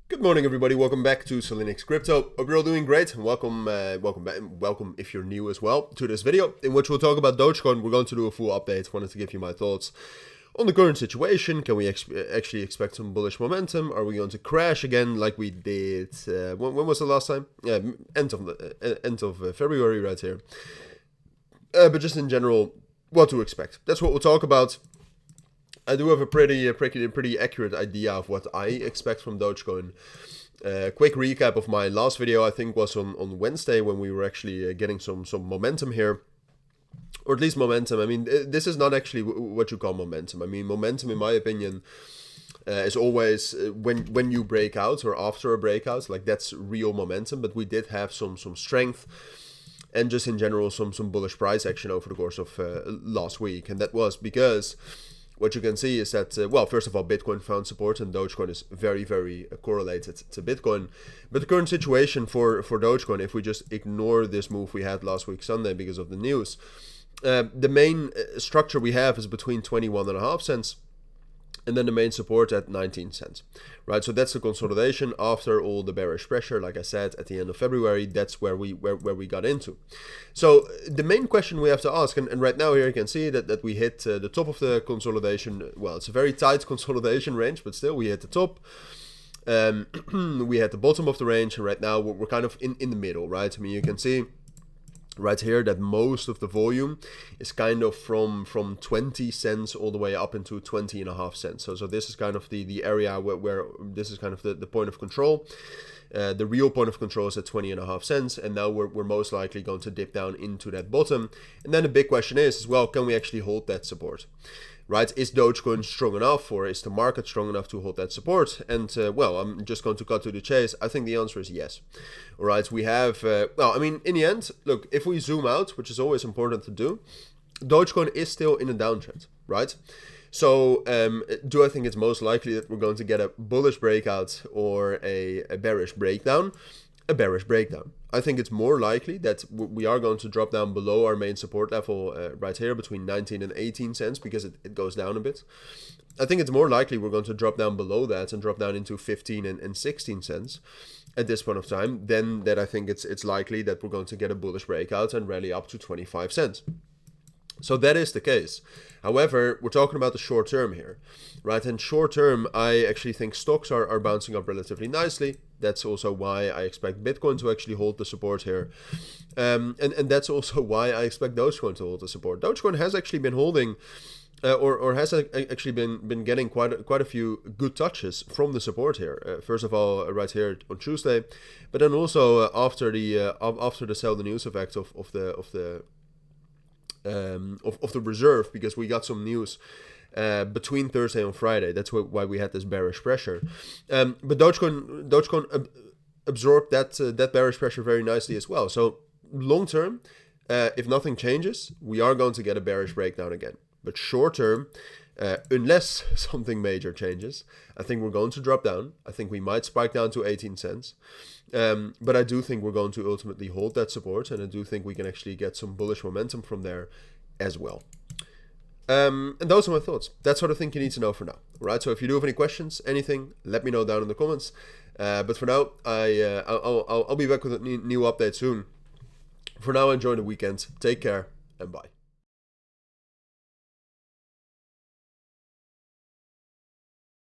Good morning, everybody. Welcome back to Cilinix Crypto. Hope you're all doing great. And welcome back, and welcome if you're new as well to this video, in which we'll talk about Dogecoin. We're going to do a full update. Wanted to give you my thoughts on the current situation. Can we actually expect some bullish momentum? Are we going to crash again like we did? When was the last time? Yeah, end of February, right here. But just in general, what to expect. That's what we'll talk about. I do have a pretty accurate idea of what I expect from Dogecoin. Quick recap of my last video, I think was on Wednesday, when we were actually getting some momentum here. Or at least momentum. I mean, this is not actually what you call momentum. I mean, momentum, in my opinion, is always when you break out or after a breakout. Like, that's real momentum. But we did have some strength and just in general some bullish price action over the course of last week. And that was because what you can see is that, well, first of all, Bitcoin found support, and Dogecoin is very, very correlated to Bitcoin. But the current situation for Dogecoin, if we just ignore this move we had last week Sunday because of the news, the main structure we have is between 21.5 cents and then the main support at 19 cents, right? So that's the consolidation after all the bearish pressure. Like I said, at the end of February, that's where we got into. So the main question we have to ask, and right now here you can see that we hit the top of the consolidation. Well, it's a very tight consolidation range, but still we hit the top. We had the bottom of the range, and right now we're kind of in the middle, right? I mean, you can see right here that most of the volume is kind of from 20 cents all the way up into 20.5 cents. So this is kind of the area where this is kind of the point of control. The real point of control is at 20.5 cents, and now we're most likely going to dip down into that bottom. And then the big question is, well, can we actually hold that support? Right? Is Dogecoin strong enough, or is the market strong enough to hold that support? And well, I'm just going to cut to the chase. I think the answer is yes. All right, we have, well, I mean, in the end, look, if we zoom out, which is always important to do, Dogecoin is still in a downtrend, right? So do I think it's most likely that we're going to get a bullish breakout or a bearish breakdown? A bearish breakdown. I think it's more likely that we are going to drop down below our main support level right here between 19 and 18 cents because it goes down a bit. I think it's more likely we're going to drop down below that and drop down into 15 and 16 cents at this point of time. Then that I think it's likely that we're going to get a bullish breakout and rally up to 25 cents. So that is the case. However, we're talking about the short term here, right? And short term, I actually think stocks are bouncing up relatively nicely. That's also why I expect Bitcoin to actually hold the support here. And that's also why I expect Dogecoin to hold the support. Dogecoin has actually been holding or has actually been getting quite a few good touches from the support here. First of all, right here on Tuesday, but then also after the sell the news effect of the reserve, because we got some news between Thursday and Friday. That's why we had this bearish pressure. But Dogecoin absorbed that bearish pressure very nicely as well. So long term, if nothing changes, we are going to get a bearish breakdown again. But short term, unless something major changes, I think we're going to drop down. I think we might spike down to 18 cents. But I do think we're going to ultimately hold that support, and I do think we can actually get some bullish momentum from there as well. And those are my thoughts. That's what I think you need to know for now. All right. So if you do have any questions, anything, let me know down in the comments. But for now, I'll be back with a new update soon. For now, enjoy the weekend. Take care and bye.